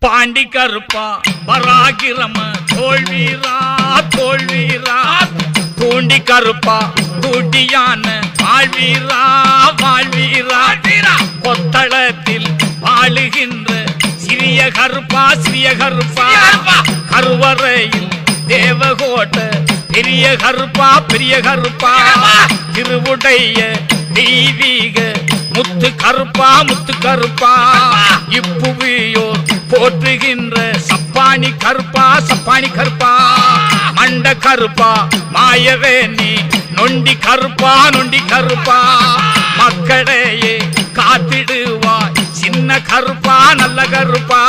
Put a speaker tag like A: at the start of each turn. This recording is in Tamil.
A: பாண்டி கருப்பா பராகிரம தோல்வீரா தோல்வீரா தூண்டி கருப்பா தூட்டியான வாழ்வீரா வாழ்வீரா கொத்தளத்தில் வாழுகின்ற சிறிய கருப்பா சிறிய கருப்பா கருவறையில் தேவகோட்ட பெரிய கருப்பா பெரிய கருப்பா திருவுடைய தெய்வீக முத்து கருப்பா முத்து கருப்பா இப்புவியோர் போற்றுகின்ற சப்பானி கருப்பா சப்பானி கருப்பா மண்ட கருப்பா மாயவேணி நொண்டி கருப்பா நொண்டி கருப்பா மக்களையே காத்திடுவாய் சின்ன கருப்பா நல்ல கருப்பா